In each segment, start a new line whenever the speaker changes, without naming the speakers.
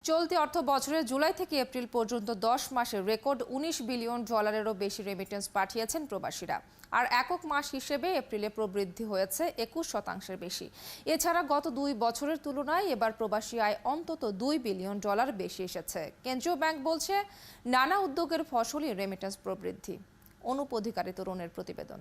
চলতি অর্থ বছরের জুলাই থেকে এপ্রিল পর্যন্ত 10 মাসে রেকর্ড $19 বিলিয়নেরও বেশি রেমিটেন্স পাঠিয়েছেন প্রবাসীরা। আর একক মাস হিসেবে এপ্রিলে প্রবৃদ্ধি হয়েছে 21% বেশি। এছাড়া গত 2 বছরের তুলনায় এবার প্রবাসী আয় অন্তত $2 বিলিয়ন বেশি এসেছে। কেন্দ্রীয় ব্যাংক বলছে নানা উদ্যোগের ফসলই রেমিটেন্স প্রবৃদ্ধি। অনুপ অধিকারী তরুণের প্রতিবেদন।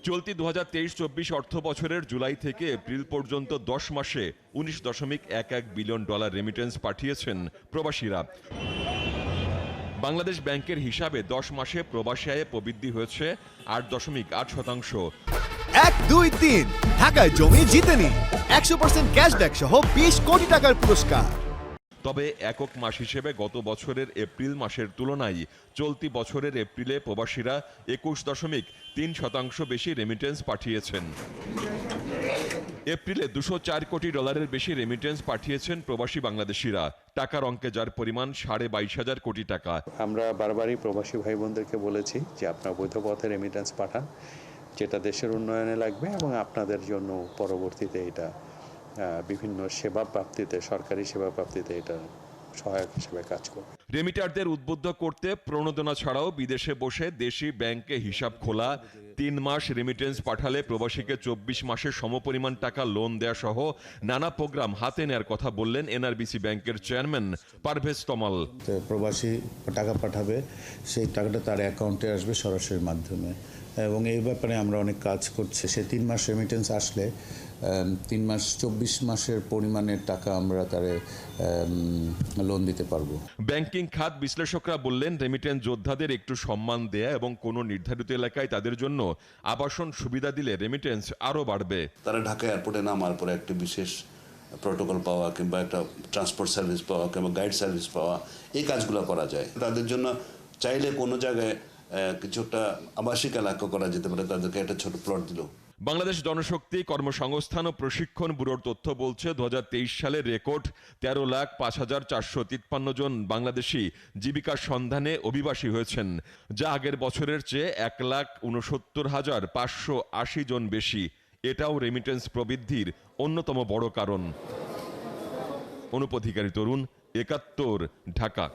চলতি 2023-24 অর্থ বছরের জুলাই থেকে এপ্রিল পর্যন্ত 10 মাসে $19.11 বিলিয়ন রেমিটেন্স পাঠিয়েছেন প্রবাসীরা। বাংলাদেশ ব্যাংকের হিসাবে 10 মাসে প্রবাসী আয়ে প্রবৃদ্ধি হয়েছে 8.8%।
1, 2, 3 ঢাকায় জমি জিতে নিন 100% ক্যাশব্যাক সহ 20 কোটি টাকার পুরস্কার।
তবে একক মাস হিসেবে গত বছরের এপ্রিল মাসের তুলনায় চলতি বছরের এপ্রিলে প্রবাসীরা 21.3% বেশি রেমিটেন্স পাঠিয়েছেন। এপ্রিলে $204 কোটি বেশি রেমিটেন্স পাঠিয়েছেন প্রবাসী বাংলাদেশিরা। টাকার অঙ্কে যার পরিমাণ 22,500 কোটি টাকা।
আমরা বারবারই প্রবাসী ভাই বোনদেরকে বলেছি যে আপনারা বৈধ পথে রেমিটেন্স পাঠান, যেটা দেশের উন্নয়নে লাগবে এবং আপনাদের জন্য পরবর্তীতে এটা বিভিন্ন সেবা প্রাপ্তিতে, সরকারি সেবা প্রাপ্তিতে এটা সহায়ক হিসেবে কাজ করবে।
রেমিটারদের উদ্বুদ্ধ করতে প্রণোদনা ছাড়াও বিদেশে বসে দেশি ব্যাংকে হিসাব খোলা, 3 মাস রেমিটেন্স পাঠালে প্রবাসীকে 24 মাসে সমপরিমাণ টাকা লোন দেয়া সহ নানা প্রোগ্রাম হাতে নেয়ার কথা বললেন এনআরবিসি ব্যাংকের চেয়ারম্যান পারভেজ তমাল।
প্রবাসী টাকা পাঠাবে, সেই টাকাটা তার অ্যাকাউন্টে আসবে সরাসরি মাধ্যমে, এবং এই ব্যাপারে আমরা অনেক কাজ করছি। সে 3 মাস রেমিটেন্স আসলে 3 মাস 24 মাসের পরিমাণের টাকা আমরা তারে লোন দিতে পারবো।
ব্যাংকিং খাত বিশ্লেষকরা বললেন রেমিটেন্স যোদ্ধাদের একটু সম্মান দেয়া এবং কোনো নির্ধারিত এলাকায় তাদের জন্য আবাসন সুবিধা দিলে রেমিটেন্স আরও বাড়বে।
তারা ঢাকা এয়ারপোর্টে নামার পরে একটা বিশেষ প্রোটোকল পাওয়া কিংবা একটা ট্রান্সপোর্ট সার্ভিস পাওয়া কিংবা গাইড সার্ভিস পাওয়া, এই কাজগুলো করা যায়। তাদের জন্য চাইলে কোনো জায়গায় কিছু একটা আবাসিক এলাকা করা যেতে পারে, তাদেরকে একটা ছোট প্লট দিল।
বাংলাদেশ জনশক্তি কর্মসংস্থান ও প্রশিক্ষণ ব্যুরোর তথ্য বলছে 2023 সালের রেকর্ড 13,05,453 জন বাংলাদেশি জীবিকার সন্ধানে অভিবাসী হয়েছেন, যা আগের বছরের চেয়ে 1,69,580 জন বেশি। এটাও রেমিটেন্স প্রবৃদ্ধির অন্যতম বড় কারণ। অনুপ অধিকারী তরুণ, 71, ঢাকা।